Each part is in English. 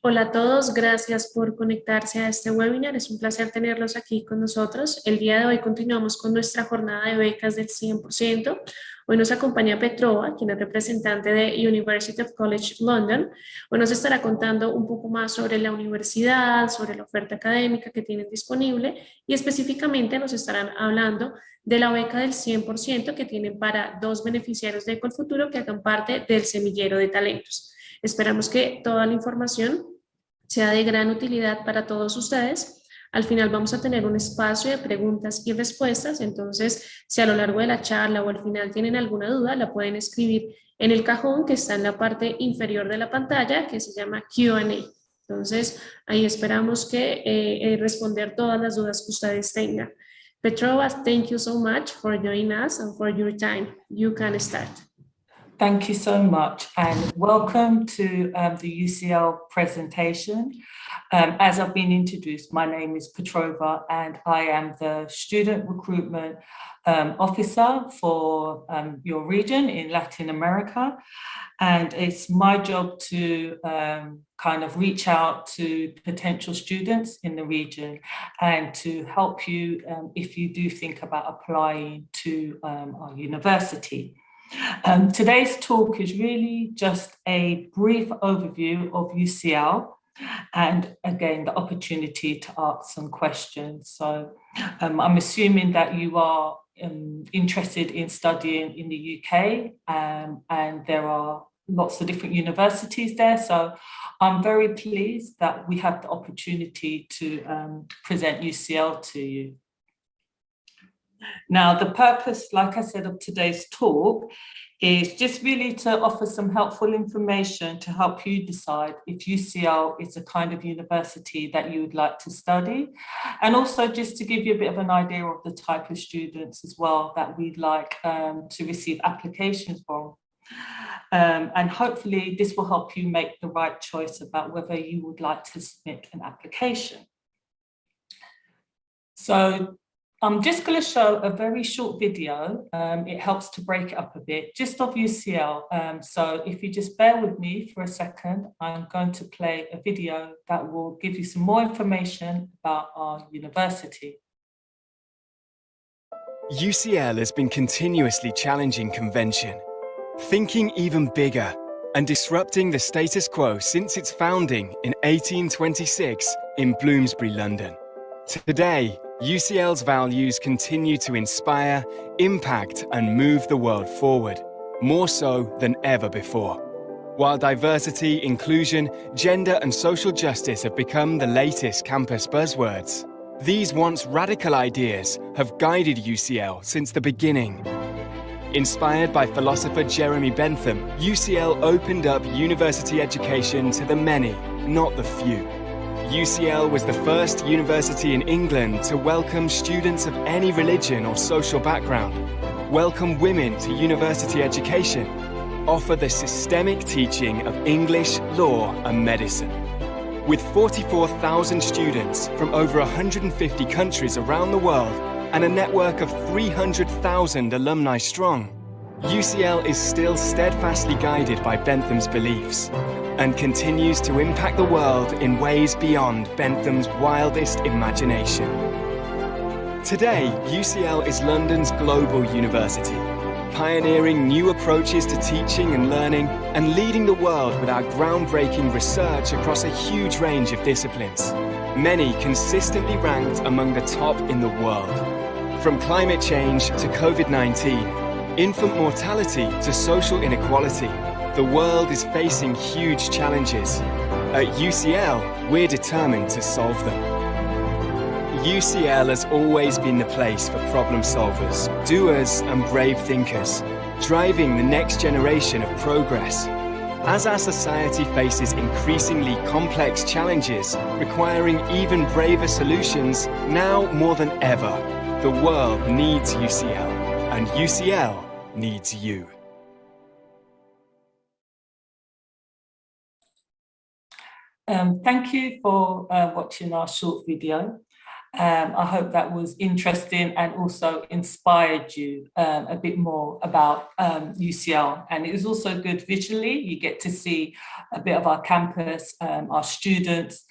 Hola a todos, gracias por conectarse a este webinar. Es un placer tenerlos aquí con nosotros. El día de hoy continuamos con nuestra jornada de becas del 100%. Hoy nos acompaña Petrova, quien es representante de University of College London. Hoy nos estará contando un poco más sobre la universidad, sobre la oferta académica que tienen disponible y específicamente nos estarán hablando de la beca del 100% que tienen para dos beneficiarios de Ecolfuturo que hagan parte del semillero de talentos. Esperamos que toda la información sea de gran utilidad para todos ustedes. Al final vamos a tener un espacio de preguntas y respuestas, entonces si a lo largo de la charla o al final tienen alguna duda, la pueden escribir en el cajón que está en la parte inferior de la pantalla, que se llama Q&A. Entonces ahí esperamos que responder todas las dudas que ustedes tengan. Petrova, thank you so much for joining us and for your time. You can start. Thank you so much and welcome to the UCL presentation. As I've been introduced, my name is Petrova and I am the Student Recruitment Officer for your region in Latin America. And it's my job to kind of reach out to potential students in the region and to help you if you do think about applying to our university. Today's talk is really just a brief overview of UCL and again the opportunity to ask some questions. So I'm assuming that you are interested in studying in the UK and there are lots of different universities there. So I'm very pleased that we have the opportunity to present UCL to you. Now, the purpose, like I said, of today's talk is just really to offer some helpful information to help you decide if UCL is a kind of university that you would like to study, and also just to give you a bit of an idea of the type of students as well that we'd like to receive applications from. And hopefully this will help you make the right choice about whether you would like to submit an application. So I'm just going to show a very short video. It helps to break it up a bit, just of UCL. So if you just bear with me for a second, I'm going to play a video that will give you some more information about our university. UCL has been continuously challenging convention, thinking even bigger and disrupting the status quo since its founding in 1826 in Bloomsbury, London. Today, UCL's values continue to inspire, impact, and move the world forward, more so than ever before. While diversity, inclusion, gender, and social justice have become the latest campus buzzwords, these once radical ideas have guided UCL since the beginning. Inspired by philosopher Jeremy Bentham, UCL opened up university education to the many, not the few. UCL was the first university in England to welcome students of any religion or social background, welcome women to university education, offer the systemic teaching of English, law and medicine. With 44,000 students from over 150 countries around the world and a network of 300,000 alumni strong, UCL is still steadfastly guided by Bentham's beliefs and continues to impact the world in ways beyond Bentham's wildest imagination. Today, UCL is London's global university, pioneering new approaches to teaching and learning and leading the world with our groundbreaking research across a huge range of disciplines, many consistently ranked among the top in the world. From climate change to COVID-19, infant mortality to social inequality, the world is facing huge challenges. At UCL, we're determined to solve them. UCL has always been the place for problem solvers, doers and brave thinkers, driving the next generation of progress. As our society faces increasingly complex challenges requiring even braver solutions, now more than ever, the world needs UCL, and UCL needs you. Thank you for watching our short video. I hope that was interesting and also inspired you a bit more about UCL. And it was also good visually. You get to see a bit of our campus, our students,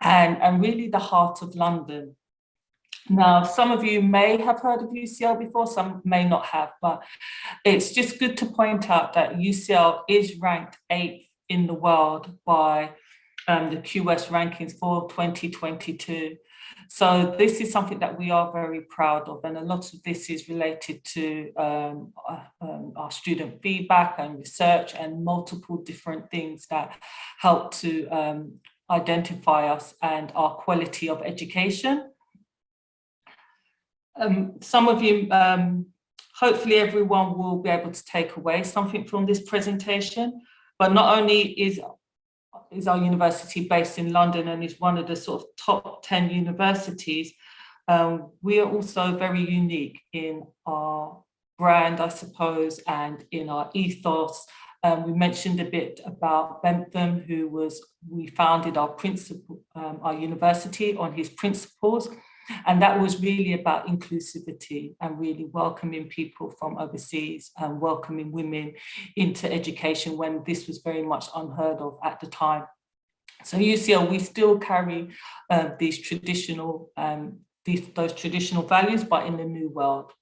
and really the heart of London. Now, some of you may have heard of UCL before, some may not have, but it's just good to point out that UCL is ranked 8th in the world by the QS rankings for 2022. So this is something that we are very proud of, and a lot of this is related to our student feedback and research and multiple different things that help to identify us and our quality of education. Some of you, hopefully everyone will be able to take away something from this presentation, but not only is our university based in London and is one of the sort of top 10 universities, we are also very unique in our brand, I suppose, and in our ethos. We mentioned a bit about Bentham, we founded our university on his principles. And that was really about inclusivity and really welcoming people from overseas and welcoming women into education when this was very much unheard of at the time. So UCL, we still carry those traditional values, but in the new world.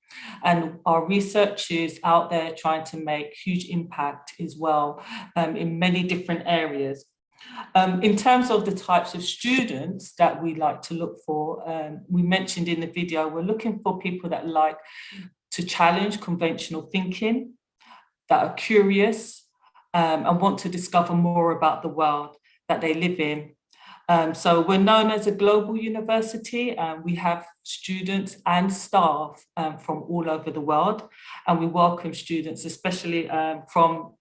And our research is out there trying to make huge impact as well in many different areas. In terms of the types of students that we like to look for, we mentioned in the video, we're looking for people that like to challenge conventional thinking, that are curious and want to discover more about the world that they live in. So we're known as a global university, and we have students and staff from all over the world, and we welcome students, especially from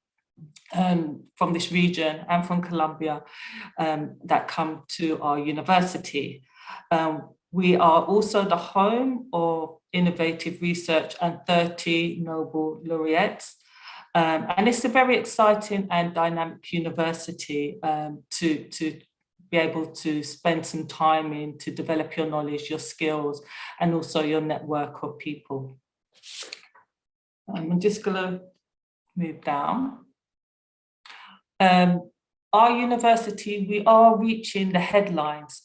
this region and from Colombia that come to our university. We are also the home of innovative research and 30 Nobel laureates. And it's a very exciting and dynamic university to be able to spend some time in to develop your knowledge, your skills, and also your network of people. I'm just going to move down. Our university, we are reaching the headlines.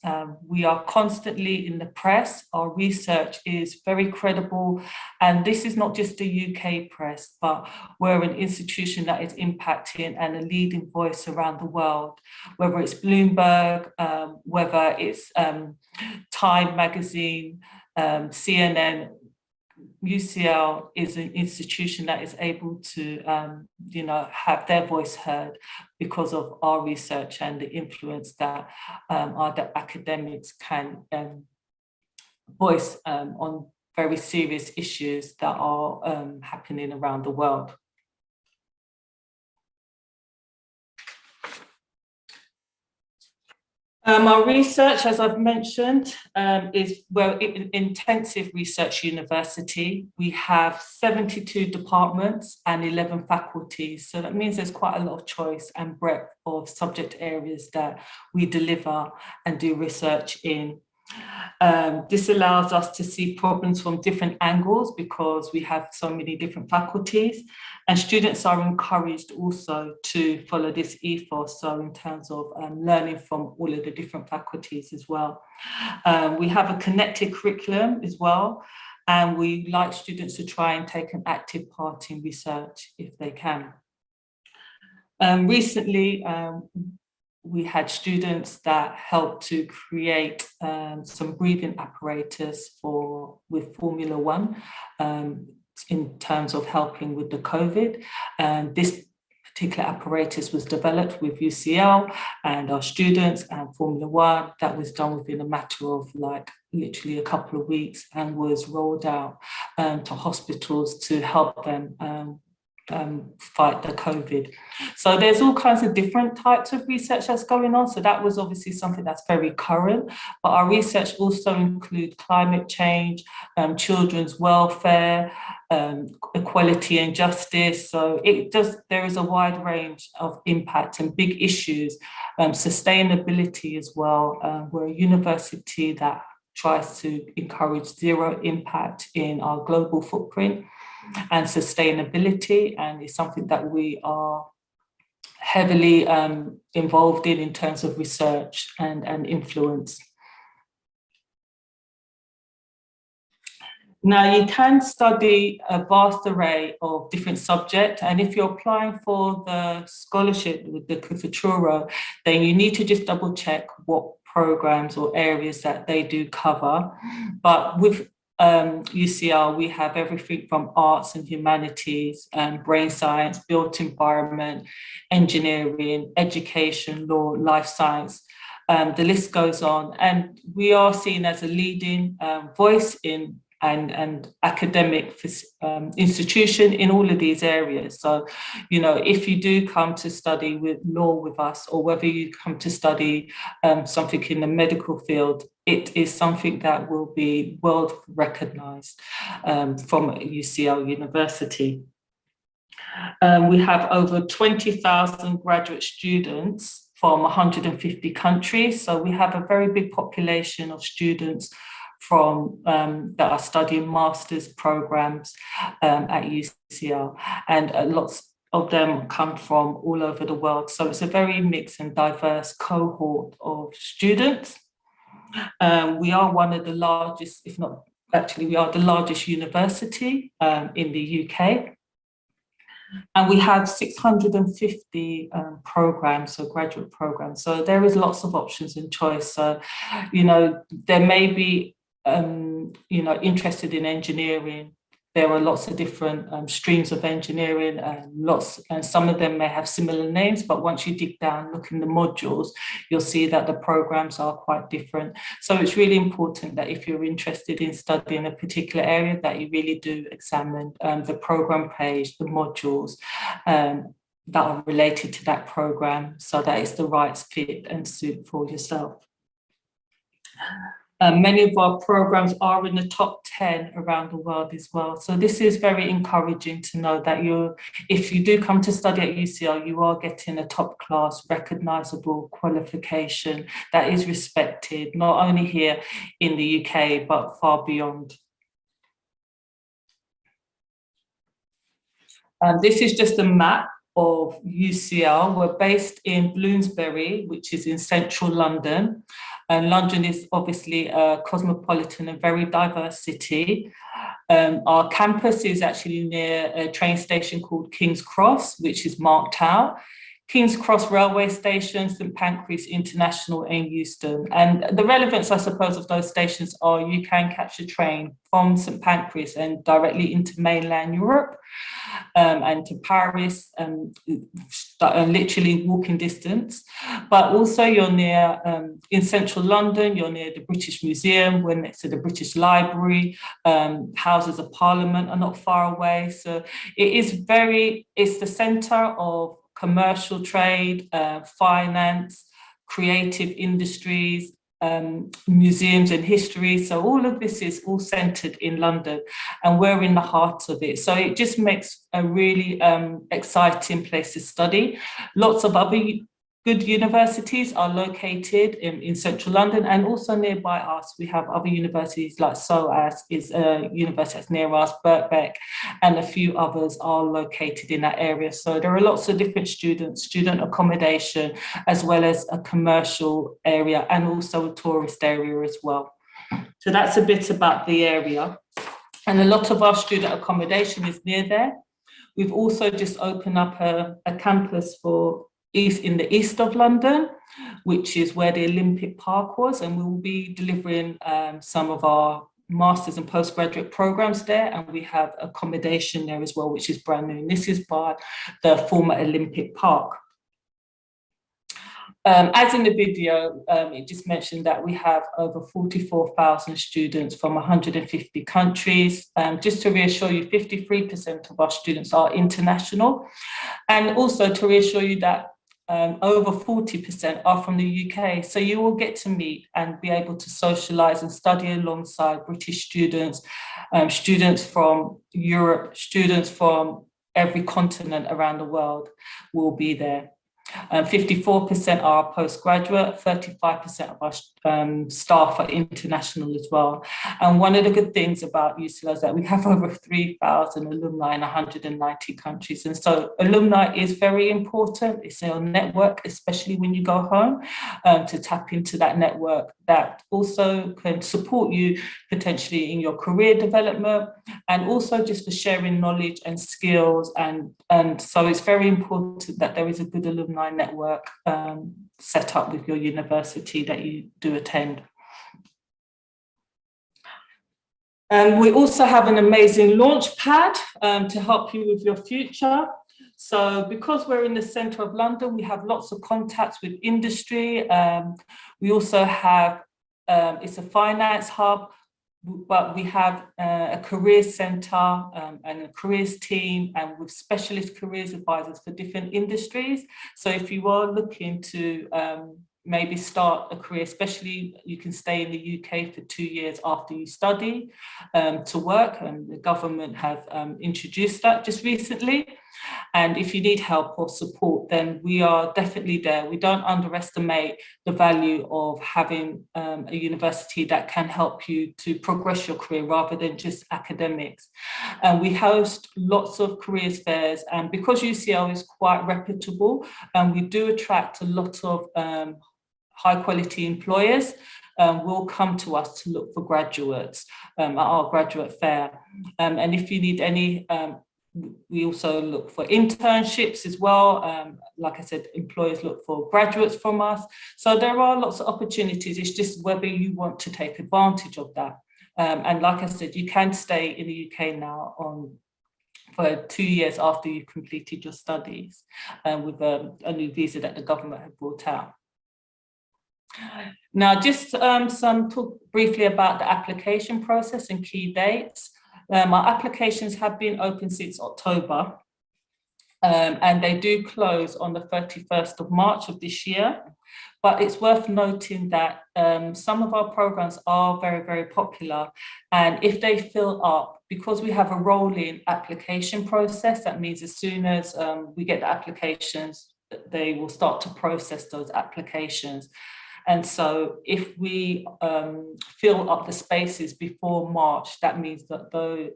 We are constantly in the press. Our research is very credible. And this is not just the UK press, but we're an institution that is impacting and a leading voice around the world, whether it's Bloomberg, whether it's Time magazine, CNN. UCL is an institution that is able to, have their voice heard because of our research and the influence that our academics can voice on very serious issues that are happening around the world. Our research, as I've mentioned, we're an intensive research university. We have 72 departments and 11 faculties. So that means there's quite a lot of choice and breadth of subject areas that we deliver and do research in. This allows us to see problems from different angles because we have so many different faculties, and students are encouraged also to follow this ethos, so in terms of learning from all of the different faculties as well. We have a connected curriculum as well, and we like students to try and take an active part in research if they can. Recently, we had students that helped to create some breathing apparatus with Formula One in terms of helping with the COVID. And this particular apparatus was developed with UCL and our students and Formula One. That was done within a matter of literally a couple of weeks and was rolled out to hospitals to help them fight the COVID. So there's all kinds of different types of research that's going on. So that was obviously something that's very current, but our research also includes climate change, children's welfare, equality and justice. So there is a wide range of impact and big issues, sustainability as well. We're a university that tries to encourage zero impact in our global footprint and sustainability, and is something that we are heavily involved in terms of research and influence. Now, you can study a vast array of different subjects, and if you're applying for the scholarship with the Futuro, then you need to just double check what programs or areas that they do cover. But with UCL, we have everything from arts and humanities, brain science, built environment, engineering, education, law, life science. The list goes on, and we are seen as a leading voice in and academic institution in all of these areas. So, you know, if you do come to study with law with us, or whether you come to study something in the medical field, it is something that will be world recognized from UCL University. We have over 20,000 graduate students from 150 countries. So we have a very big population of students from that are studying master's programs at UCL, and lots of them come from all over the world. So it's a very mixed and diverse cohort of students. We are one of the largest, if not actually, we are the largest university in the UK. And we have 650 programs, so graduate programs. So there is lots of options and choice. So, you know, there may be you know, interested in engineering. There are lots of different streams of engineering, and some of them may have similar names, but once you dig down, look in the modules, you'll see that the programs are quite different. So it's really important that if you're interested in studying a particular area, that you really do examine the program page, the modules that are related to that program, so that it's the right fit and suit for yourself. Many of our programs are in the top 10 around the world as well. So this is very encouraging to know that if you do come to study at UCL, you are getting a top class, recognizable qualification that is respected, not only here in the UK, but far beyond. This is just a map of UCL. We're based in Bloomsbury, which is in central London. And London is obviously a cosmopolitan and very diverse city. Our campus is actually near a train station called King's Cross, which is marked out. King's Cross Railway Station, St Pancras International and Euston. And the relevance, I suppose, of those stations are you can catch a train from St Pancras and directly into mainland Europe and to Paris, literally walking distance. But also you're near, in central London, you're near the British Museum, we're next to the British Library, Houses of Parliament are not far away. So it's the centre of commercial trade, finance, creative industries, museums and history. So all of this is all centered in London, and we're in the heart of it. So it just makes a really exciting place to study. Lots of other good universities are located in central London, and also nearby us, we have other universities like SOAS is a university that's near us, Birkbeck, and a few others are located in that area. So there are lots of different student accommodation, as well as a commercial area and also a tourist area as well. So that's a bit about the area. And a lot of our student accommodation is near there. We've also just opened up a campus in the east of London, which is where the Olympic Park was, and we will be delivering some of our master's and postgraduate programs there, and we have accommodation there as well, which is brand new. And this is by the former Olympic Park. As in the video, it just mentioned that we have over 44,000 students from 150 countries. Just to reassure you, 53% of our students are international, and also to reassure you that over 40% are from the UK. So you will get to meet and be able to socialise and study alongside British students, students from Europe, students from every continent around the world will be there. 54% are postgraduate, 35% of our staff are international as well. And one of the good things about UCL is that we have over 3,000 alumni in 190 countries. And so alumni is very important. It's a network, especially when you go home, to tap into that network that also can support you potentially in your career development, and also just for sharing knowledge and skills. And so it's very important that there is a good alumni network set up with your university that you do attend. And we also have an amazing launch pad to help you with your future. So because we're in the centre of London, we have lots of contacts with industry. We also have, it's a finance hub, but we have a careers centre and a careers team, and with specialist careers advisors for different industries. So if you are looking to maybe start a career, especially you can stay in the UK for 2 years after you study to work, and the government have introduced that just recently. And if you need help or support, then we are definitely there. We don't underestimate the value of having a university that can help you to progress your career rather than just academics. And we host lots of careers fairs, and because UCL is quite reputable, we do attract a lot of high quality employers will come to us to look for graduates at our graduate fair. And if you need any, we also look for internships as well. Like I said, employers look for graduates from us. So there are lots of opportunities. It's just whether you want to take advantage of that. And like I said, you can stay in the UK now for 2 years after you've completed your studies with a new visa that the government had brought out. Now, just some talk briefly about the application process and key dates. Our applications have been open since October, and they do close on the 31st of March of this year. But it's worth noting that some of our programs are very, very popular. And if they fill up, because we have a rolling application process, that means as soon as we get the applications, they will start to process those applications. And so if we fill up the spaces before March, that means that the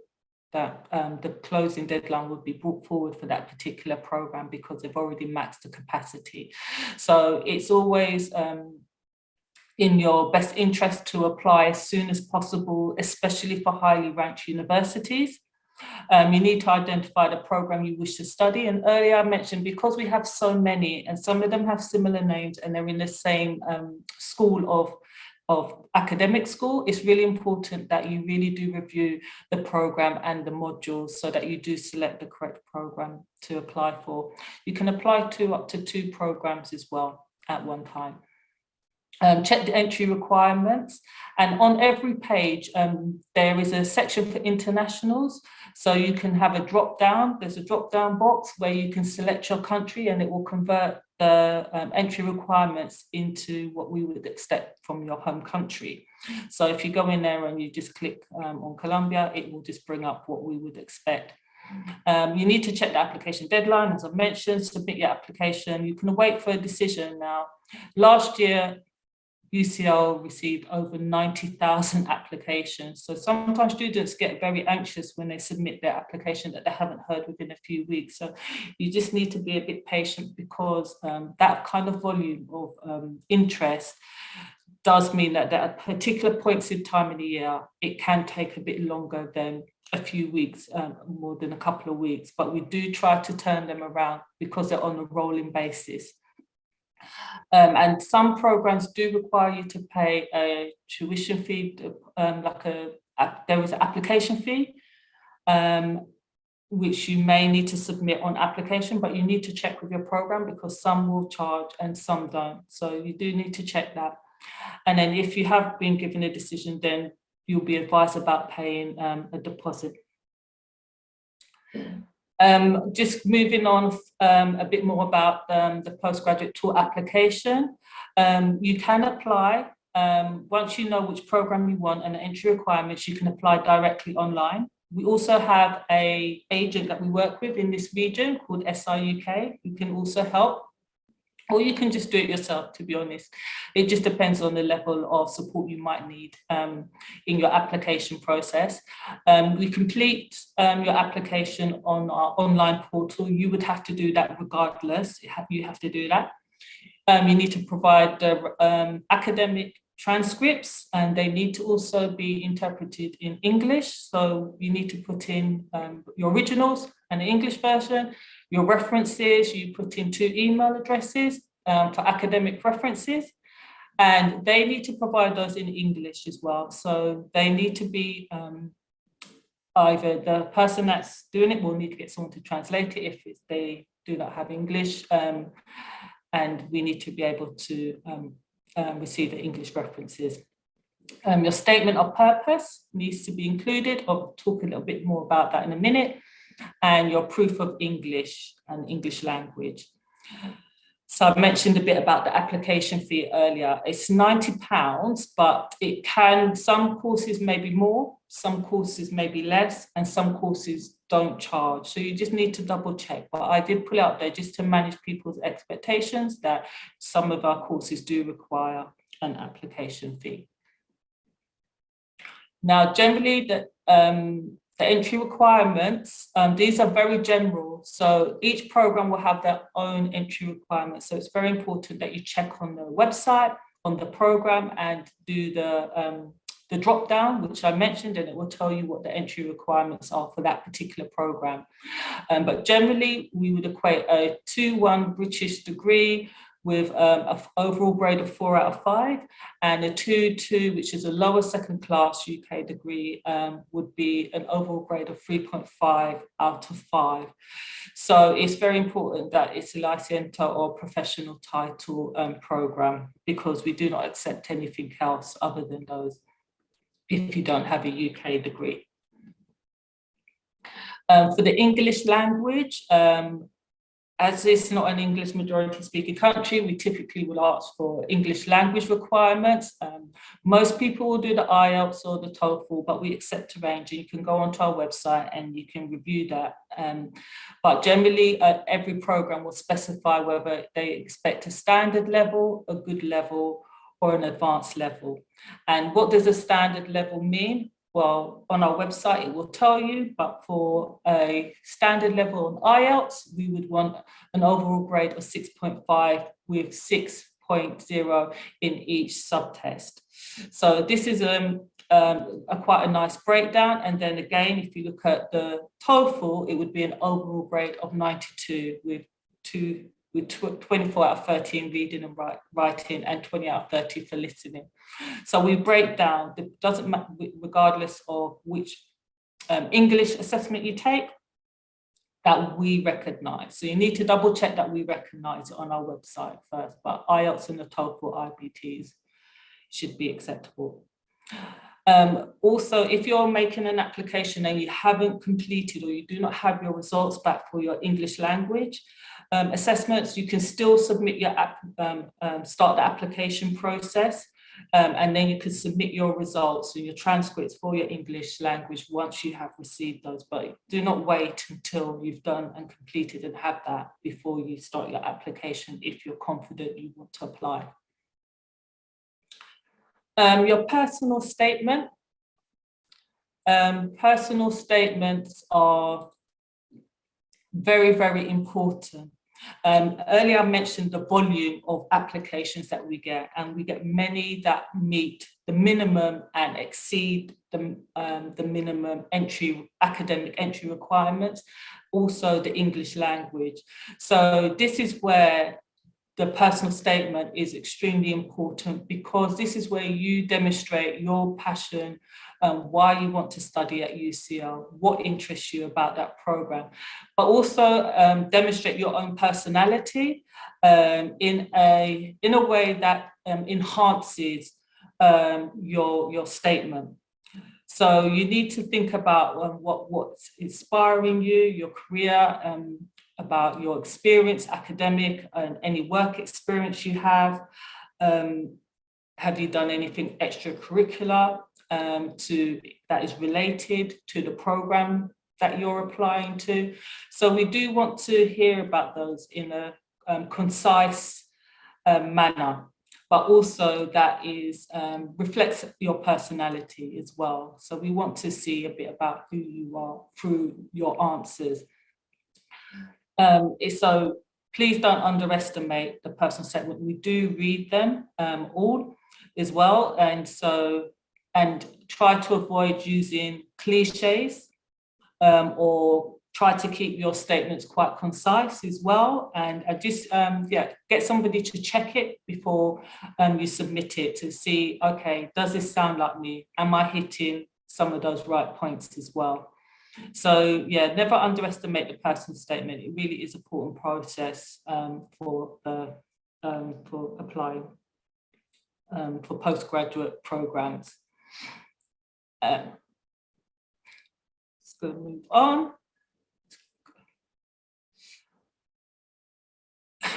closing deadline would be brought forward for that particular program because they've already maxed the capacity. So it's always in your best interest to apply as soon as possible, especially for highly ranked universities. You need to identify the program you wish to study. And earlier I mentioned, because we have so many, and some of them have similar names and they're in the same school of academic school, it's really important that you really do review the program and the modules so that you do select the correct program to apply for. You can apply to up to 2 programs as well at one time. Check the entry requirements, and on every page there is a section for internationals, so you can have a drop down. There's a drop down box where you can select your country and it will convert the entry requirements into what we would expect from your home country. So if you go in there and you just click on Colombia, it will just bring up what we would expect. You need to check the application deadline, as I mentioned, submit your application. You can wait for a decision now. Last year, UCL received over 90,000 applications. So sometimes students get very anxious when they submit their application that they haven't heard within a few weeks. So you just need to be a bit patient, because that kind of volume of interest does mean that at particular points in time in the year, it can take a bit longer than a few weeks, more than a couple of weeks, but we do try to turn them around because they're on a rolling basis. And some programs do require you to pay a tuition fee, there is an application fee, which you may need to submit on application, but you need to check with your program because some will charge and some don't. So you do need to check that. And then if you have been given a decision, then you'll be advised about paying a deposit. Just moving on a bit more about the postgraduate tour application. You can apply, once you know which program you want and the entry requirements, you can apply directly online. We also have an agent that we work with in this region called SI UK, who can also help. or you can just do it yourself, to be honest. It just depends on the level of support you might need in your application process. We complete your application on our online portal. You would have to do that regardless. You have to do that. You need to provide the academic transcripts, and they need to also be interpreted in English. So you need to put in your originals and the English version, your references. You put in 2 email addresses for academic references, and they need to provide those in English as well. So they need to be either the person that's doing it will need to get someone to translate it if they do not have English, and we need to be able to receive the English references. Your statement of purpose needs to be included. I'll talk a little bit more about that in a minute. And your proof of English and English language. So I mentioned a bit about the application fee earlier. It's £90, but it can, some courses may be more, some courses may be less, and some courses don't charge. So you just need to double check. But I did put it out there just to manage people's expectations that some of our courses do require an application fee. Now, generally, the entry requirements, these are very general. So each program will have their own entry requirements. So it's very important that you check on the website, on the program, and do the drop down, which I mentioned, and it will tell you what the entry requirements are for that particular program. But generally, we would equate a 2-1 British degree with an overall grade of 4 out of 5, and a 2-2, which is a lower second class UK degree, would be an overall grade of 3.5 out of 5. So it's very important that it's a licentiate or professional title program, because we do not accept anything else other than those if you don't have a UK degree. For the English language, as it's not an English majority speaking country, we typically will ask for English language requirements. Most people will do the IELTS or the TOEFL, but we accept a range, and you can go onto our website and you can review that. But generally, every program will specify whether they expect a standard level, a good level, or an advanced level. And what does a standard level mean? Well, on our website, it will tell you, but for a standard level on IELTS, we would want an overall grade of 6.5 with 6.0 in each subtest. So this is quite a nice breakdown. And then again, if you look at the TOEFL, it would be an overall grade of 92 with 24 out of 30 in reading and writing, and 20 out of 30 for listening. So we break down, it doesn't matter regardless of which English assessment you take, that we recognise. So you need to double check that we recognise it on our website first, but IELTS and the TOEFL IBTs should be acceptable. Also, if you're making an application and you haven't completed, or you do not have your results back for your English language assessments, you can still submit your start the application process, and then you can submit your results and your transcripts for your English language once you have received those. But do not wait until you've done and completed and have that before you start your application if you're confident you want to apply. Your personal statement. Personal statements are very, very important. Earlier I mentioned the volume of applications that we get, and we get many that meet the minimum and exceed the minimum academic entry requirements, also the English language. So this is where the personal statement is extremely important, because this is where you demonstrate your passion, why you want to study at UCL, what interests you about that program, but also demonstrate your own personality in a way that enhances your statement. So you need to think about what's inspiring you, your career, about your experience, academic and any work experience you have. Have you done anything extracurricular that is related to the program that you're applying to? So we do want to hear about those in a concise manner, but also that is reflects your personality as well. So we want to see a bit about who you are through your answers. So please don't underestimate the personal statement. We do read them all as well, and try to avoid using cliches or try to keep your statements quite concise as well. And just get somebody to check it before you submit it to see, okay, does this sound like me? Am I hitting some of those right points as well? So yeah, never underestimate the personal statement. It really is an important process for applying for postgraduate programs. Let's go move on.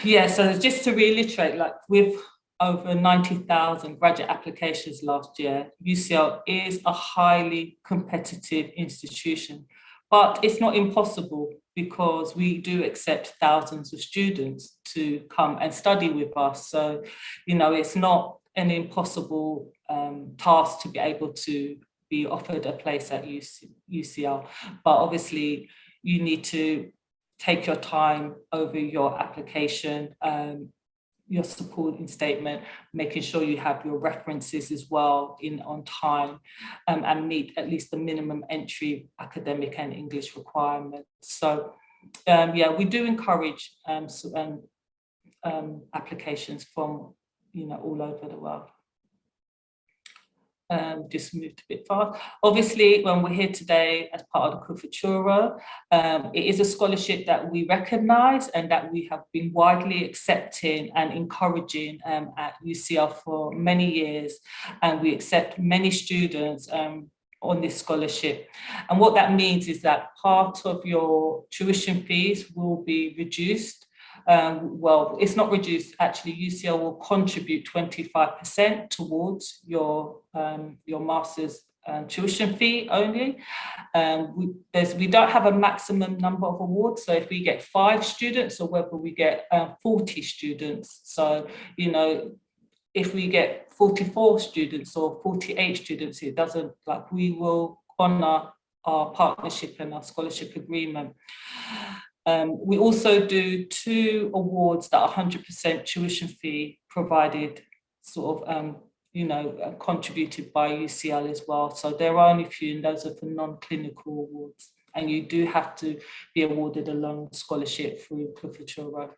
Yeah, so just to reiterate, like with over 90,000 graduate applications last year, UCL is a highly competitive institution, but it's not impossible because we do accept thousands of students to come and study with us. So, you know, it's not an impossible task to be able to be offered a place at UCL, but obviously you need to take your time over your application, your supporting statement, making sure you have your references as well on time, and meet at least the minimum entry academic and English requirements. So yeah, we do encourage applications from, you know, all over the world. Just moved a bit fast. Obviously, when we're here today as part of the Kufutura, it is a scholarship that we recognise and that we have been widely accepting and encouraging at UCL for many years, and we accept many students on this scholarship. And what that means is that part of your tuition fees will be reduced. Well, it's not reduced, actually. UCL will contribute 25% towards your master's tuition fee only. We don't have a maximum number of awards, so if we get 5 students or whether we get 40 students, so, you know, if we get 44 students or 48 students, it doesn't, like, we will honour our partnership and our scholarship agreement. We also do 2 awards that are 100% tuition fee provided, sort of, you know, contributed by UCL as well. So there are only a few, and those are for non-clinical awards. And you do have to be awarded a loan scholarship through Kufutura.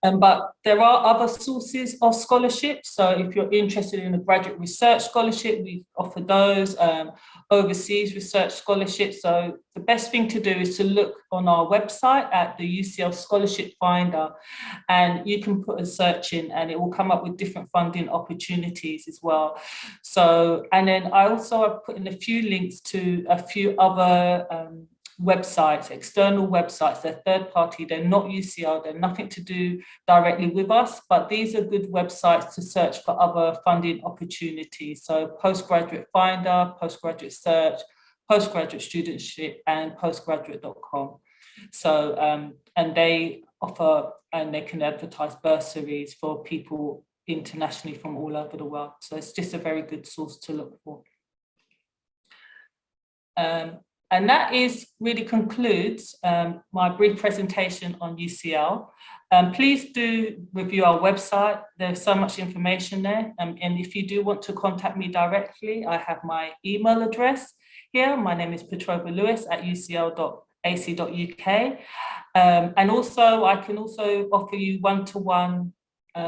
But there are other sources of scholarships. So if you're interested in a graduate research scholarship, we offer those, overseas research scholarships. So the best thing to do is to look on our website at the Ucl Scholarship Finder, and you can put a search in and it will come up with different funding opportunities as well. So, and then I also have put in a few links to a few other websites, external websites. They're third party, they're not UCL, they're nothing to do directly with us, but these are good websites to search for other funding opportunities. So Postgraduate Finder, Postgraduate Search, Postgraduate Studentship, and postgraduate.com. So, and they offer, and they can advertise bursaries for people internationally from all over the world. So it's just a very good source to look for. And that really concludes my brief presentation on UCL. Please do review our website. There's so much information there. And if you do want to contact me directly, I have my email address here. My name is Petrova Lewis at ucl.ac.uk. And also, I can also offer you one-to-one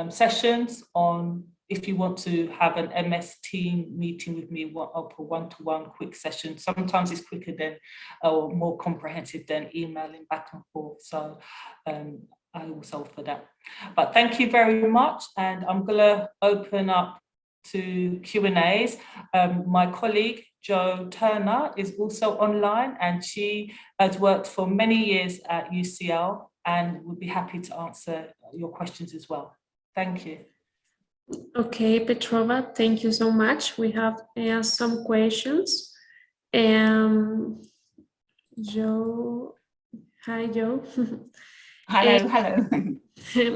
sessions on, if you want to have an MS Team meeting with me, for one-to-one quick session. Sometimes it's quicker than, or more comprehensive than emailing back and forth. So I also offer that. But thank you very much. And I'm gonna open up to Q&As. My colleague, Jo Turner, is also online, and she has worked for many years at UCL and would be happy to answer your questions as well. Thank you. Okay, Petrova, thank you so much. We have some questions. Joe, hi Joe. Hello, hello.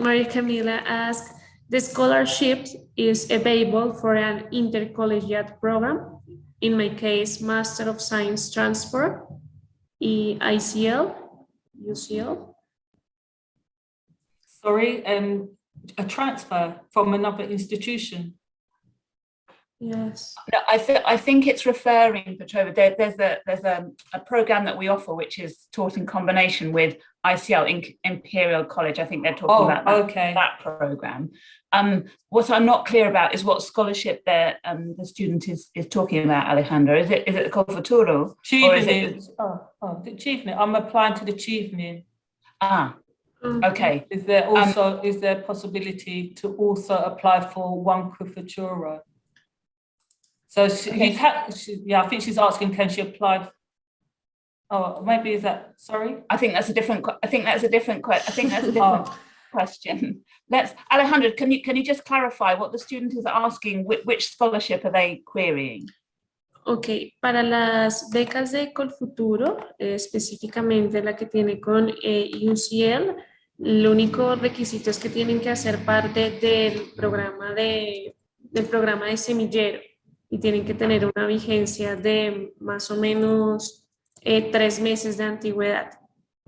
Maria Camila asked, the scholarship is available for an intercollegiate program. In my case, Master of Science Transfer, ICL, UCL. Sorry, a transfer from another institution. Yes. No, I think it's referring, Petrova, there's a program that we offer which is taught in combination with ICL, Imperial College. I think they're talking about that program. What I'm not clear about is what scholarship the student is talking about, Alejandro. Is it the Col-Futuro? Achievement. The achievement. I'm applying to the achievement. Ah, okay. Is there also is there possibility to also apply for one Col-Futuro? So I think she's asking, can she apply? Oh, maybe is that, sorry? I think that's a different question. Alejandro, can you just clarify what the student is asking? Which scholarship are they querying? Ok, para las becas de Colfuturo, específicamente la que tiene con UCL, el único requisito es que tienen que hacer parte del programa de semillero y tienen que tener una vigencia de más o menos 3 meses de antigüedad.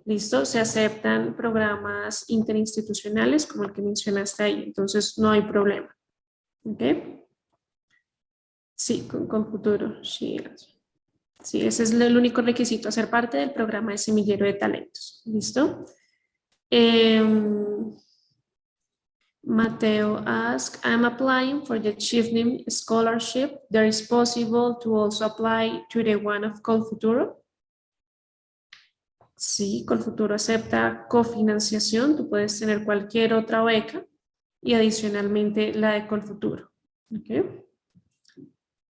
¿Listo? Se aceptan programas interinstitucionales como el que mencionaste ahí, entonces no hay problema. ¿Ok? Sí, con futuro. Sí, ese es el único requisito, hacer parte del programa de semillero de talentos. ¿Listo? Mateo asks, I'm applying for the Achievement Scholarship. There is possible to also apply to the one of Colfuturo. Sí, Colfuturo acepta cofinanciación. Tú puedes tener cualquier otra beca y adicionalmente la de Colfuturo. Okay.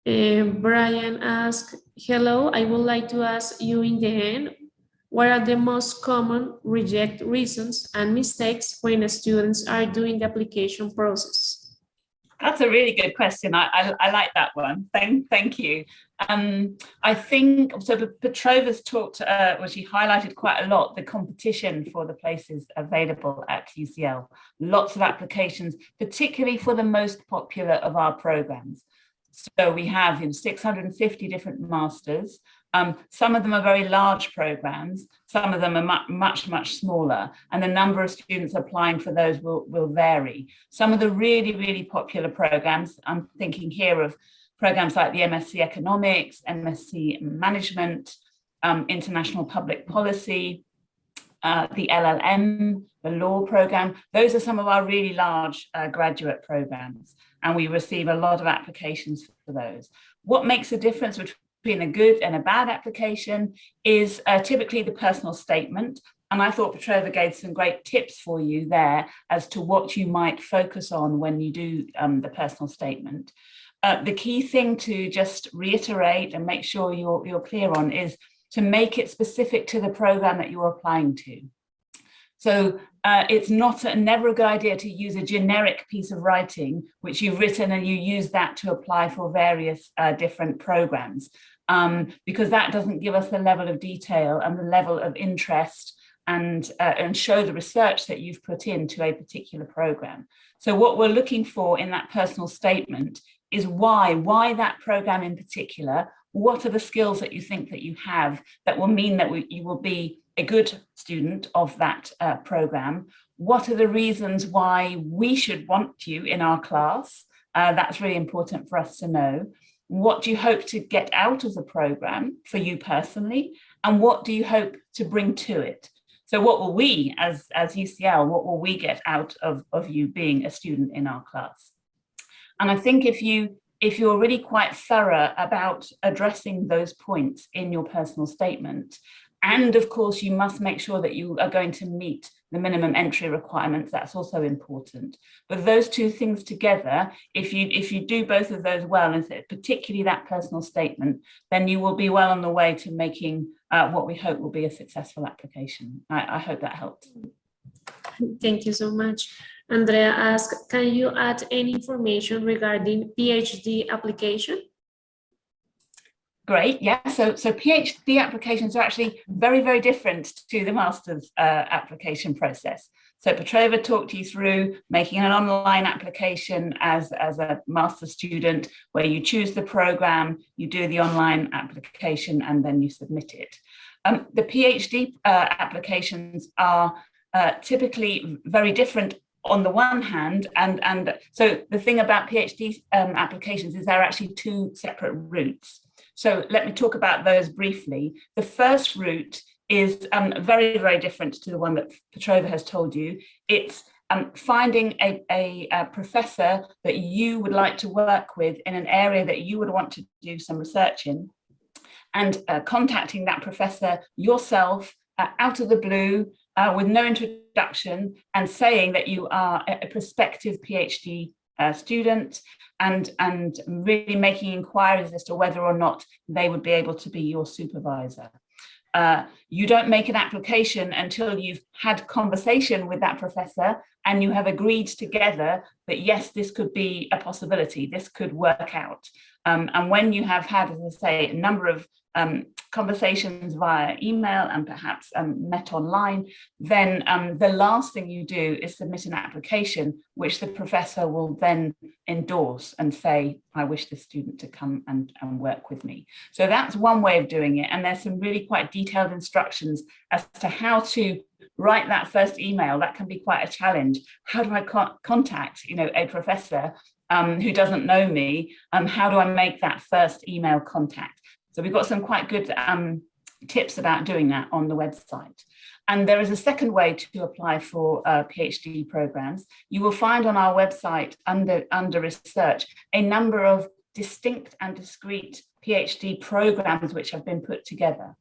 Brian asks, hello, I would like to ask you in the end, what are the most common reject reasons and mistakes when students are doing the application process? That's a really good question. I like that one. Thank you. I think, so Petrova's talked, she highlighted quite a lot the competition for the places available at UCL. Lots of applications, particularly for the most popular of our programs. So we have 650 different masters. Some of them are very large programs. Some of them are much smaller. And the number of students applying for those will vary. Some of the really popular programs, I'm thinking here of programs like the MSc Economics, MSc Management, International Public Policy, the LLM, the law program. Those are some of our really large graduate programs. And we receive a lot of applications for those. What makes a difference between a good and a bad application is typically the personal statement. And I thought Petrova gave some great tips for you there as to what you might focus on when you do the personal statement. The key thing to just reiterate and make sure you're clear on is to make it specific to the program that you're applying to. So it's never a good idea to use a generic piece of writing which you've written and you use that to apply for various different programs, because that doesn't give us the level of detail and the level of interest and show the research that you've put into a particular program. So what we're looking for in that personal statement is why that program in particular. What are the skills that you think that you have that will mean that you will be a good student of that program? What are the reasons why we should want you in our class? That's really important for us to know. What do you hope to get out of the program for you personally? And what do you hope to bring to it? So what will we, as UCL, what will we get out of you being a student in our class? And I think if you're really quite thorough about addressing those points in your personal statement, and of course you must make sure that you are going to meet the minimum entry requirements, that's also important. But those two things together, if you do both of those well, and particularly that personal statement, then you will be well on the way to making what we hope will be a successful application. I hope that helped. Thank you so much. Andrea asked, can you add any information regarding PhD application? Great, yeah. So PhD applications are actually very, very different to the master's application process. So Petrova talked you through making an online application as a master's student, where you choose the program, you do the online application, and then you submit it. The PhD applications are typically very different on the one hand, and so the thing about PhD applications is there are actually two separate routes. So let me talk about those briefly. The first route is very, very different to the one that Petrova has told you. It's finding a professor that you would like to work with in an area that you would want to do some research in, and contacting that professor yourself out of the blue with no introduction, and saying that you are a prospective PhD student, and really making inquiries as to whether or not they would be able to be your supervisor. You don't make an application until you've had conversation with that professor and you have agreed together that yes, this could be a possibility, this could work out. And when you have had, as I say, a number of conversations via email and perhaps met online, then the last thing you do is submit an application, which the professor will then endorse and say, I wish this student to come and work with me. So that's one way of doing it. And there's some really quite detailed instructions as to how to write that first email. That can be quite a challenge. How do I contact, a professor who doesn't know me? How do I make that first email contact? So we've got some quite good tips about doing that on the website. And there is a second way to apply for PhD programs. You will find on our website under research a number of distinct and discrete PhD programs which have been put together.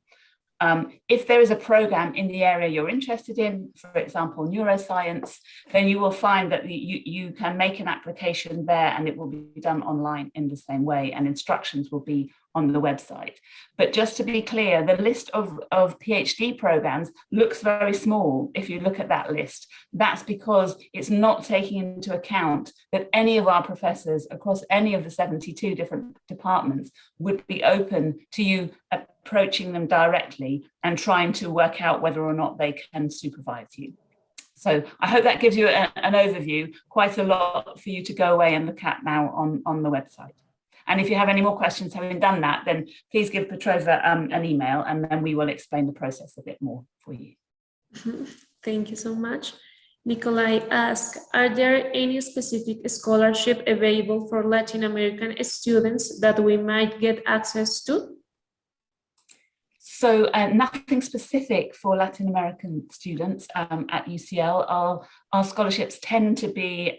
If there is a program in the area you're interested in, for example, neuroscience, then you will find that you can make an application there and it will be done online in the same way, and instructions will be on the website. But just to be clear, the list of PhD programs looks very small if you look at that list. That's because it's not taking into account that any of our professors across any of the 72 different departments would be open to you approaching them directly and trying to work out whether or not they can supervise you. So I hope that gives you an overview, quite a lot for you to go away and look at now on the website. And if you have any more questions having done that, then please give Petrova an email, and then we will explain the process a bit more for you. Thank you so much. Nikolai asks, are there any specific scholarship available for Latin American students that we might get access to? So nothing specific for Latin American students at UCL. Our scholarships tend to be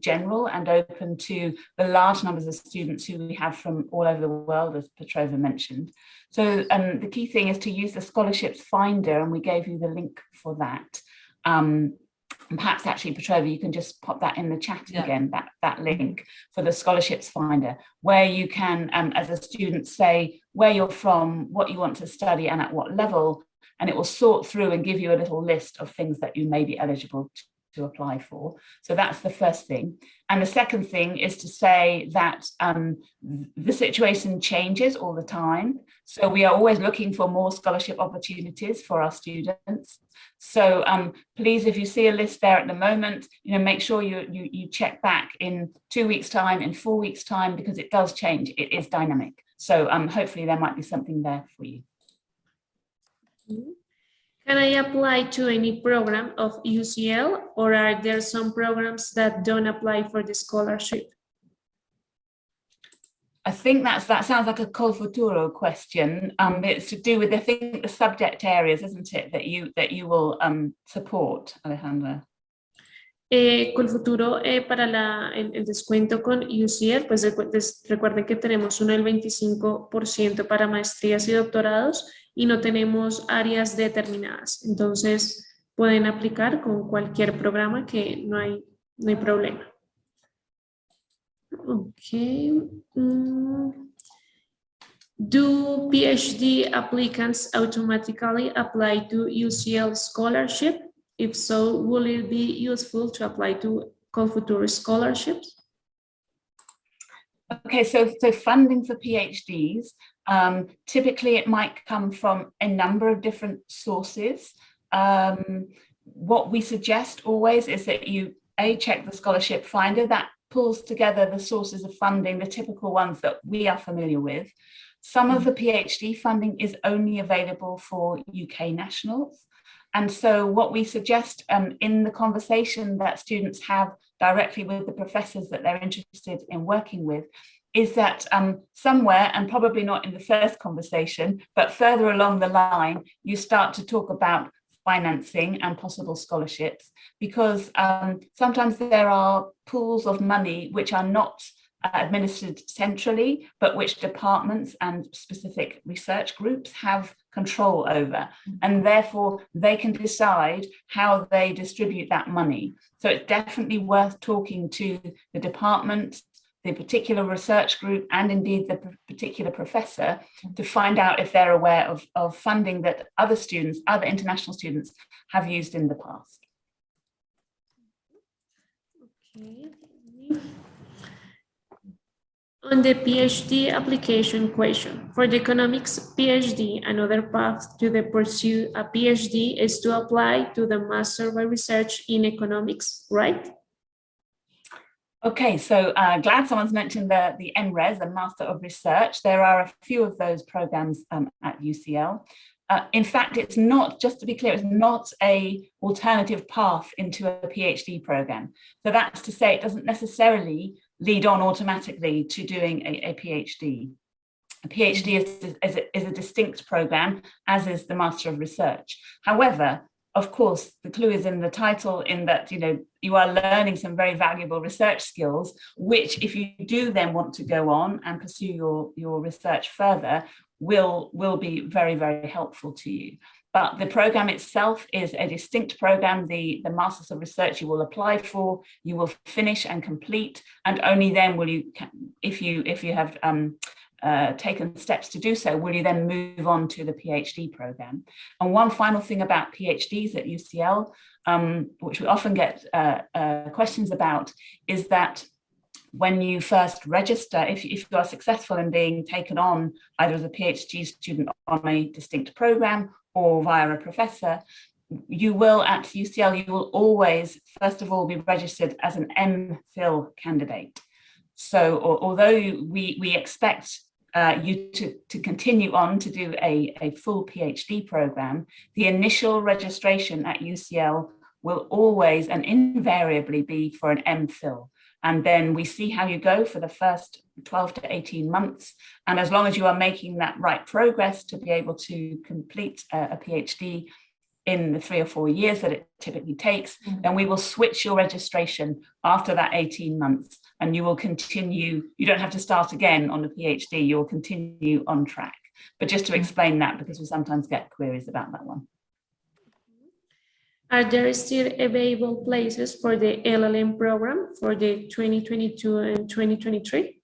general and open to the large numbers of students who we have from all over the world, as Petrova mentioned. So the key thing is to use the Scholarships Finder, and we gave you the link for that. And perhaps actually, Petrova, you can just pop that in the chat again, that link for the Scholarships Finder, where you can, as a student, say where you're from, what you want to study and at what level, and it will sort through and give you a little list of things that you may be eligible to apply for. So that's the first thing. And the second thing is to say that the situation changes all the time. So we are always looking for more scholarship opportunities for our students. So please, if you see a list there at the moment, make sure you check back in 2 weeks' time, in 4 weeks' time, because it does change. It is dynamic. So hopefully there might be something there for you. Can I apply to any program of UCL, or are there some programs that don't apply for the scholarship? I think that sounds like a col futuro question. It's to do with, I think, the subject areas, isn't it, that you will support, Alejandra? Col futuro para el descuento con UCL, pues recuerden que tenemos uno del 25% para maestrías y doctorados y no tenemos áreas determinadas. Entonces pueden aplicar con cualquier programa, que no hay problema. Okay. Do PhD applicants automatically apply to UCL scholarship? If so, will it be useful to apply to Col Futuro scholarships? Okay, so funding for PhDs, typically it might come from a number of different sources. What we suggest always is that you check the Scholarship Finder that pulls together the sources of funding, the typical ones that we are familiar with. Some of the PhD funding is only available for UK nationals. And so what we suggest in the conversation that students have directly with the professors that they're interested in working with is that somewhere, and probably not in the first conversation, but further along the line, you start to talk about financing and possible scholarships, because sometimes there are pools of money which are not administered centrally, but which departments and specific research groups have control over, and therefore they can decide how they distribute that money. So it's definitely worth talking to the department, the particular research group, and indeed the particular professor to find out if they're aware of funding that other students, other international students have used in the past. Okay. On the PhD application question, for the economics PhD, another path to the pursue a PhD is to apply to the Master by Research in Economics, right? Okay, so glad someone's mentioned the MRes, the Master of Research. There are a few of those programs at UCL. In fact, it's not, just to be clear, it's not an alternative path into a PhD program. So that's to say it doesn't necessarily lead on automatically to doing a PhD. A PhD is a distinct program, as is the Master of Research. However, of course, the clue is in the title, in that you are learning some very valuable research skills, which if you do then want to go on and pursue your research further, will be very, very helpful to you. But the program itself is a distinct program. The Masters of Research you will apply for, you will finish and complete, and only then will you, if you have taken steps to do so, will you then move on to the PhD program. And one final thing about PhDs at UCL, which we often get questions about, is that when you first register, if you are successful in being taken on either as a PhD student on a distinct program or via a professor, you will at UCL, you will always, first of all, be registered as an MPhil candidate. So although we expect you to continue on to do a full PhD program, the initial registration at UCL will always and invariably be for an MPhil. And then we see how you go for the first 12 to 18 months. And as long as you are making that right progress to be able to complete a PhD in the 3 or 4 years that it typically takes, then we will switch your registration after that 18 months. And you will continue, you don't have to start again on the PhD, you will continue on track. But just to explain that, because we sometimes get queries about that one. Are there still available places for the LLM program for the 2022 and 2023?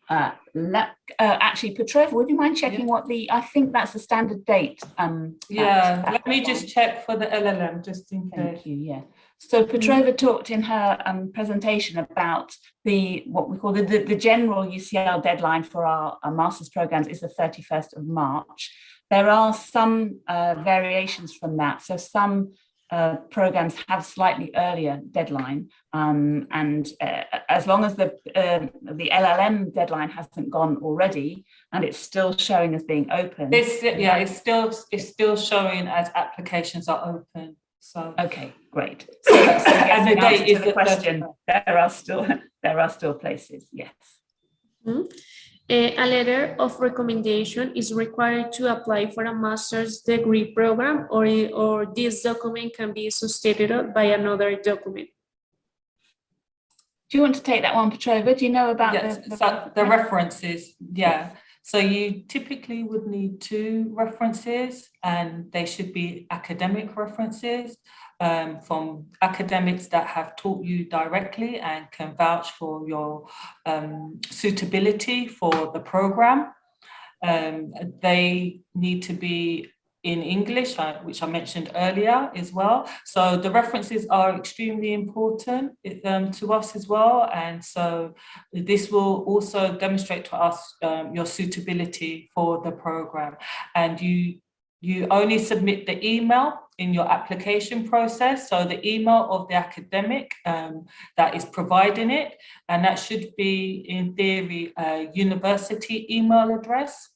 Actually, Petrova, would you mind checking what I think that's the standard date. Let me just check for the LLM, just in case. Thank you, yeah. So Petrova talked in her presentation about what we call the general UCL deadline for our master's programs is the 31st of March. There are some variations from that. So some programs have slightly earlier deadline, and as long as the LLM deadline hasn't gone already, and it's still showing as being open. It's still showing as applications are open. So okay, great. So and the date is the question. There are still places. Yes. Mm-hmm. A letter of recommendation is required to apply for a master's degree program, or this document can be substituted by another document. Do you want to take that one, Petrova? Do you know about the references? Yeah. So you typically would need 2 references, and they should be academic references from academics that have taught you directly and can vouch for your suitability for the program. They need to be in English, which I mentioned earlier as well. So the references are extremely important to us as well. And so this will also demonstrate to us your suitability for the program. And you only submit the email in your application process. So the email of the academic that is providing it, and that should be in theory a university email address.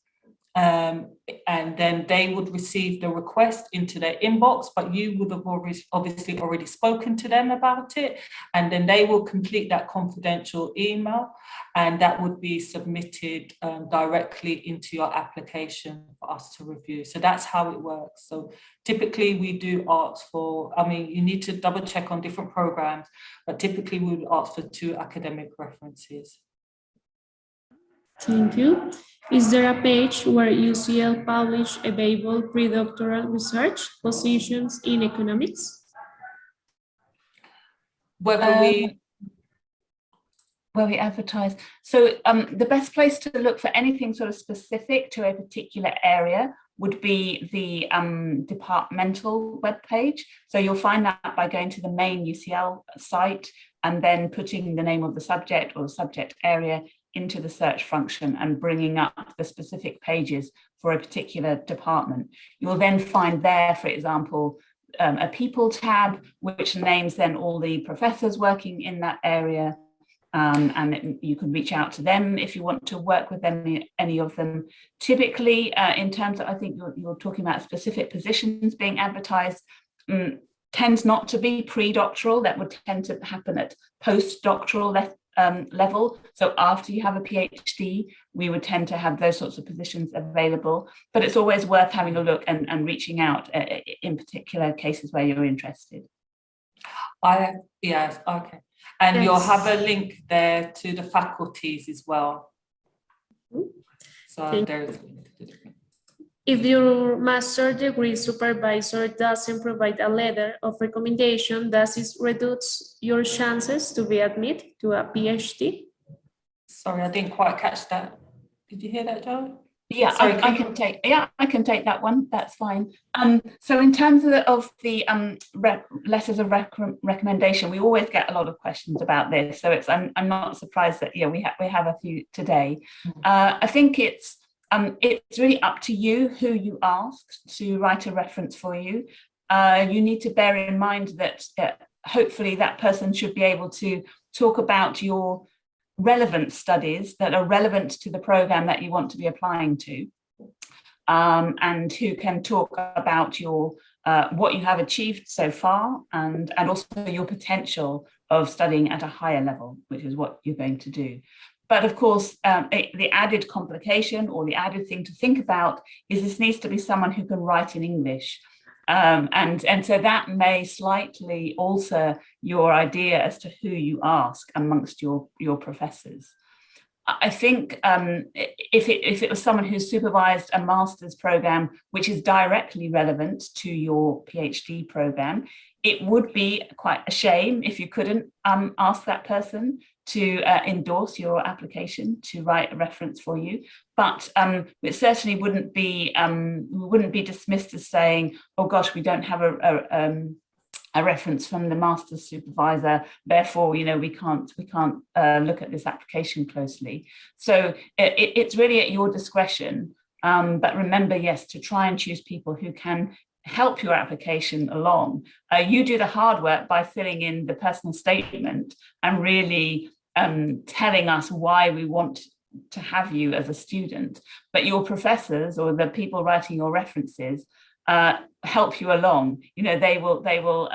And then they would receive the request into their inbox, but you would have obviously already spoken to them about it. And then they will complete that confidential email, and that would be submitted directly into your application for us to review. So that's how it works. So typically we do ask for, I mean, you need to double check on different programs, but typically we would ask for 2 academic references. Thank you. Is there a page where UCL publish available pre-doctoral research positions in economics? Whether where we advertise. So the best place to look for anything sort of specific to a particular area would be the departmental webpage. So you'll find that by going to the main UCL site and then putting the name of the subject or the subject area into the search function and bringing up the specific pages for a particular department. You will then find there, for example, a people tab, which names then all the professors working in that area. And you can reach out to them if you want to work with them, any of them. Typically, in terms of, I think you're talking about specific positions being advertised, tends not to be pre-doctoral. That would tend to happen at post-doctoral level. So after you have a PhD, we would tend to have those sorts of positions available. But it's always worth having a look and reaching out in particular cases where you're interested. Yes, okay. And yes, you'll have a link there to the faculties as well. So there's. If your master degree supervisor doesn't provide a letter of recommendation, does it reduce your chances to be admitted to a PhD? Sorry, I didn't quite catch that. Did you hear that, Joe? Yeah, sorry, I can take that one. That's fine. So in terms of the letters of recommendation, we always get a lot of questions about this. So I'm not surprised that we have a few today. I think it's really up to you who you ask to write a reference for you. You need to bear in mind that hopefully that person should be able to talk about your relevant studies that are relevant to the program that you want to be applying to, and who can talk about your what you have achieved so far, and also your potential of studying at a higher level, which is what you're going to do. But of course, the added complication or the added thing to think about is this needs to be someone who can write in English. And so that may slightly alter your idea as to who you ask amongst your professors. I think if it was someone who supervised a master's program, which is directly relevant to your PhD program, it would be quite a shame if you couldn't ask that person to endorse your application, to write a reference for you. But it certainly wouldn't be dismissed as saying, oh gosh, we don't have a reference from the master's supervisor, therefore, we can't look at this application closely. So it's really at your discretion. But remember, yes, to try and choose people who can help your application along. You do the hard work by filling in the personal statement and really telling us why we want to have you as a student, but your professors or the people writing your references help you along. They will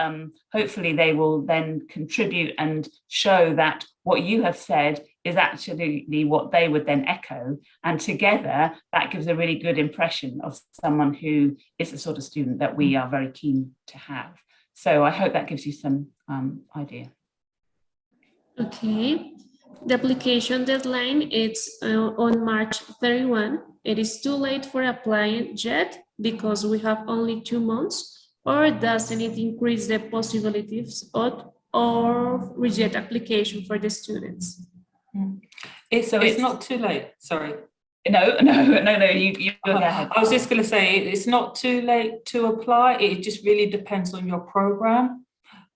hopefully they will then contribute and show that what you have said is actually what they would then echo, and together that gives a really good impression of someone who is the sort of student that we are very keen to have. So I hope that gives you some idea. Okay, the application deadline is on March 31. It is too late for applying yet because we have only 2 months, or doesn't it increase the possibilities or reject application for the students? It's not too late, sorry. No, you go ahead. I was just going to say, it's not too late to apply. It just really depends on your program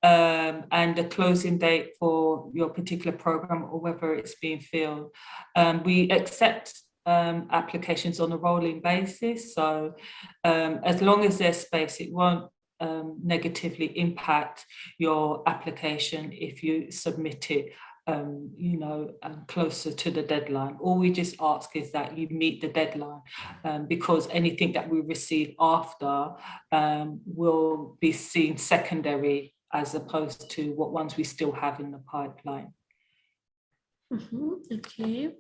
and the closing date for your particular program or whether it's being filled. We accept applications on a rolling basis. So as long as there's space, it won't negatively impact your application if you submit it closer to the deadline. All we just ask is that you meet the deadline, because anything that we receive after will be seen secondary as opposed to what ones we still have in the pipeline. Okay.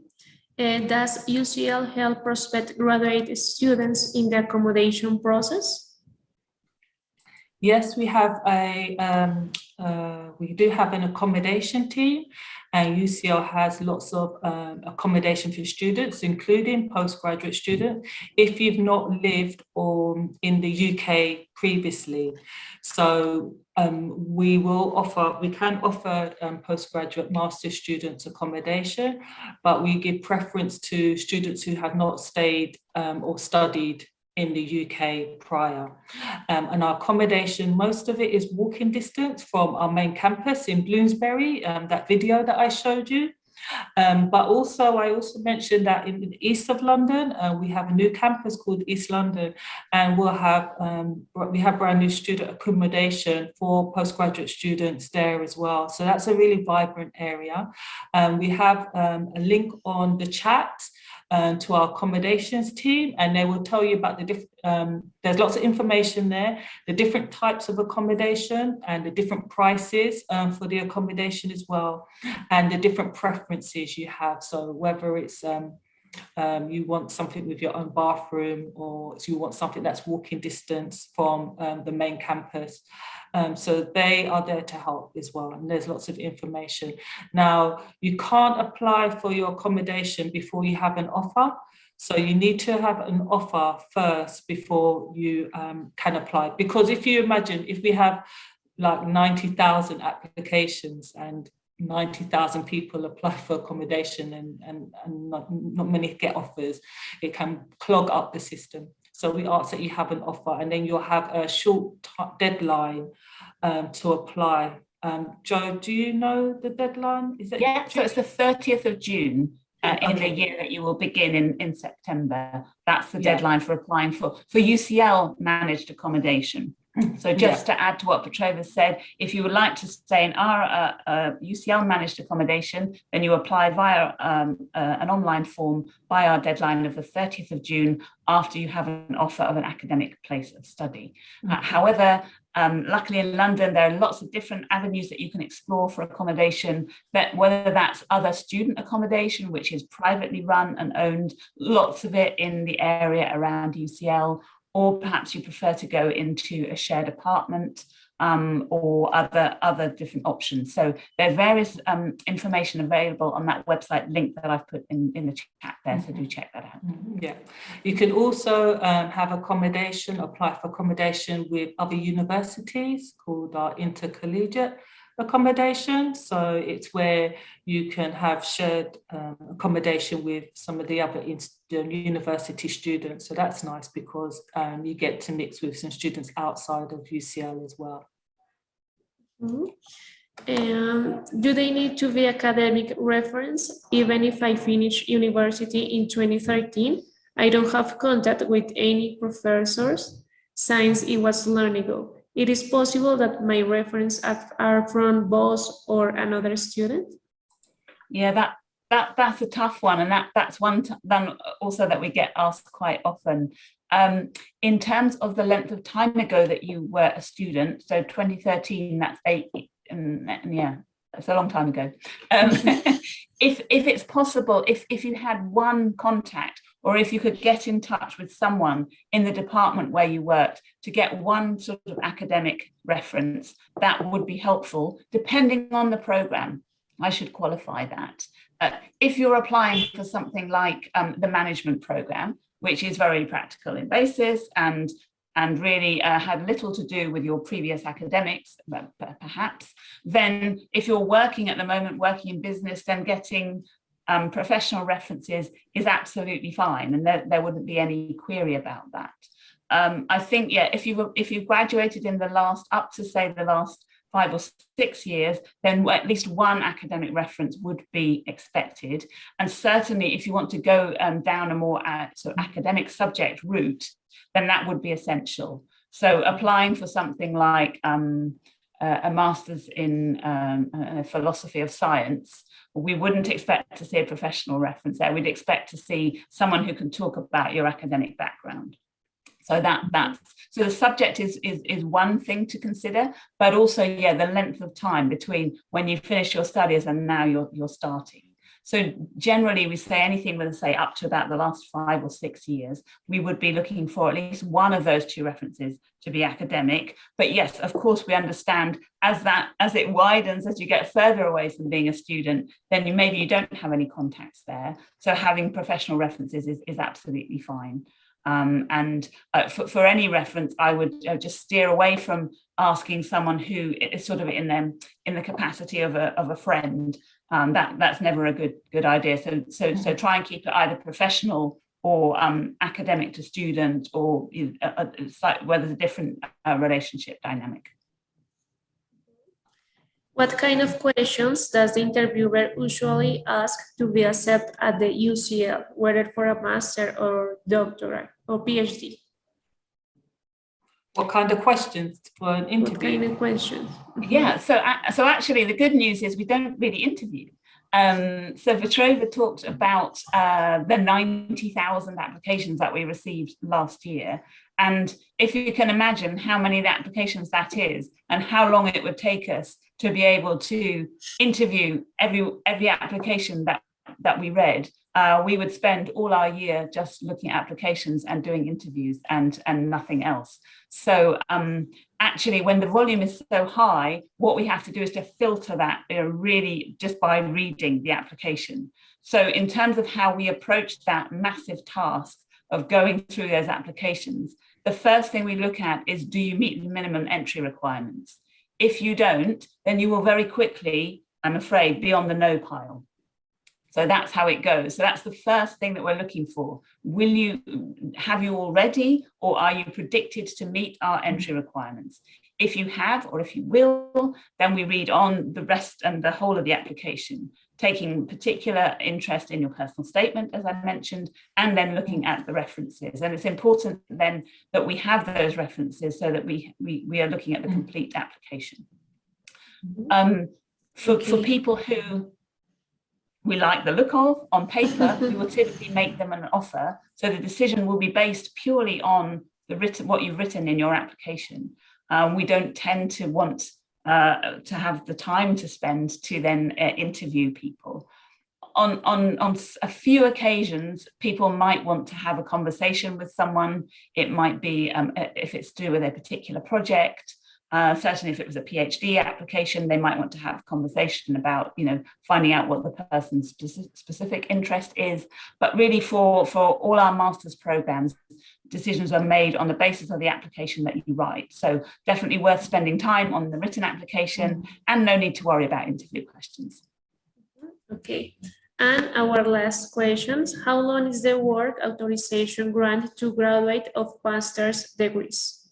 Does UCL help prospective graduate students in the accommodation process? Yes, we have we do have an accommodation team, and UCL has lots of accommodation for students, including postgraduate students, if you've not lived in the UK previously. So we can offer postgraduate master students accommodation, but we give preference to students who have not stayed or studied in the UK prior. And our accommodation, most of it is walking distance from our main campus in Bloomsbury, that video that I showed you. But I also mentioned that in the east of London, we have a new campus called East London, and we have brand new student accommodation for postgraduate students there as well. So that's a really vibrant area. We have a link on the chat to our accommodations team, and they will tell you about the different, there's lots of information there, the different types of accommodation and the different prices for the accommodation as well, and the different preferences you have. So whether it's you want something with your own bathroom, or you want something that's walking distance from the main campus. So they are there to help as well, and there's lots of information. Now, you can't apply for your accommodation before you have an offer. So you need to have an offer first before you can apply. Because if you imagine, if we have like 90,000 applications and 90,000 people apply for accommodation and not many get offers, it can clog up the system. So we ask that you have an offer, and then you'll have a short deadline to apply. Jo, do you know the deadline? Is it Yeah, so it's the 30th of June in okay. the year that you will begin in September. That's the deadline for applying for UCL managed accommodation. So just to add to what Petrova said, if you would like to stay in our UCL managed accommodation, then you apply via an online form by our deadline of the 30th of June after you have an offer of an academic place of study. However, luckily in London, there are lots of different avenues that you can explore for accommodation, but whether that's other student accommodation, which is privately run and owned, lots of it in the area around UCL, or perhaps you prefer to go into a shared apartment or other different options. So there's various information available on that website link that I've put in the chat there, so do check that out. Yeah, you can also have accommodation, apply for accommodation with other universities called our Intercollegiate Accommodation. So it's where you can have shared accommodation with some of the other university students. So that's nice because you get to mix with some students outside of UCL as well. Do they need to be academic reference? Even if I finish university in 2013, I don't have contact with any professors since it was long ago. It is possible that my references are from boss or another student? Yeah, that's a tough one, and that's one also that we get asked quite often. In terms of the length of time ago that you were a student, so 2013, that's 8, yeah, that's a long time ago. If it's possible, if you had one contact, or if you could get in touch with someone in the department where you worked to get one sort of academic reference, that would be helpful, depending on the program. I should qualify that. If you're applying for something like the management program, which is very practical in basis and really had little to do with your previous academics, perhaps, then if you're working at the moment, working in business, then getting professional references is absolutely fine, and there wouldn't be any query about that. I think, yeah, if you've graduated in the last, up to say the last 5 or 6 years, then at least one academic reference would be expected. And certainly if you want to go down a more sort of academic subject route, then that would be essential. So applying for something like a master's in philosophy of science, we wouldn't expect to see a professional reference there. We'd expect to see someone who can talk about your academic background. So so the subject is one thing to consider, but also, yeah, the length of time between when you finish your studies and now you're starting. So generally we say anything with, say, up to about the last 5 or 6 years, we would be looking for at least one of those 2 references to be academic. But yes, of course, we understand as it widens, as you get further away from being a student, then maybe you don't have any contacts there. So having professional references is absolutely fine. For any reference, I would just steer away from asking someone who is sort of in the capacity of a friend. That's never a good idea. So try and keep it either professional or academic to student, or where there's a different relationship dynamic. What kind of questions does the interviewer usually ask to be accepted at the UCL, whether for a master or doctorate or PhD? What kind of questions for an interview? What kind of questions? Yeah, so actually the good news is we don't really interview. So Petrova talked about the 90,000 applications that we received last year. And if you can imagine how many applications that is and how long it would take us to be able to interview every application that we read, we would spend all our year just looking at applications and doing interviews and nothing else. So actually, when the volume is so high, what we have to do is to filter that really just by reading the application. So in terms of how we approach that massive task of going through those applications, the first thing we look at is, do you meet the minimum entry requirements? If you don't, then you will very quickly, I'm afraid, be on the no pile. So that's how it goes. So that's the first thing that we're looking for. Have you already, or are you predicted to meet our entry requirements? If you have, or if you will, then we read on the rest and the whole of the application, taking particular interest in your personal statement, as I mentioned, and then looking at the references. And it's important then that we have those references so that we are looking at the complete application. For people who we like the look of on paper, we will typically make them an offer. So the decision will be based purely on what you've written in your application. We don't tend to want to have the time to spend to then interview people. On a few occasions, people might want to have a conversation with someone. It might be if it's to do with a particular project. Certainly if it was a PhD application, they might want to have a conversation about, finding out what the person's specific interest is. But really for all our master's programs, decisions are made on the basis of the application that you write. So definitely worth spending time on the written application, and no need to worry about interview questions. Okay. And our last questions: how long is the work authorization granted to graduate of master's degrees?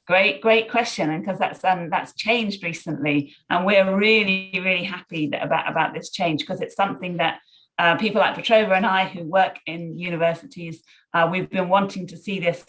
Great question, and because that's changed recently, and we're really happy about this change, because it's something that people like Petrova and I, who work in universities, we've been wanting to see this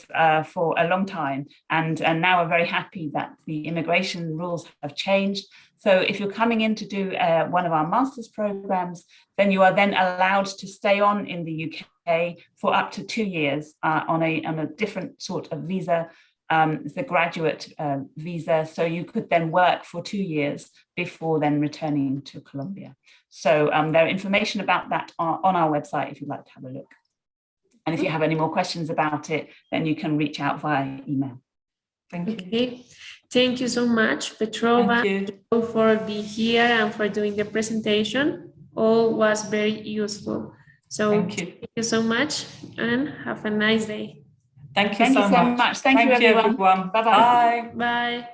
for a long time, and now we're very happy that the immigration rules have changed. So if you're coming in to do one of our master's programs, then you are then allowed to stay on in the UK for up to 2 years on a different sort of visa. It's a graduate visa, so you could then work for 2 years before then returning to Colombia. So there are information about that on our website if you'd like to have a look. And if you have any more questions about it, then you can reach out via email. Thank you. Okay. Thank you so much, Petrova, for being here and for doing the presentation. All was very useful. So thank you so much, and have a nice day. Thank you so much. Thank you, everyone. Bye-bye. Bye.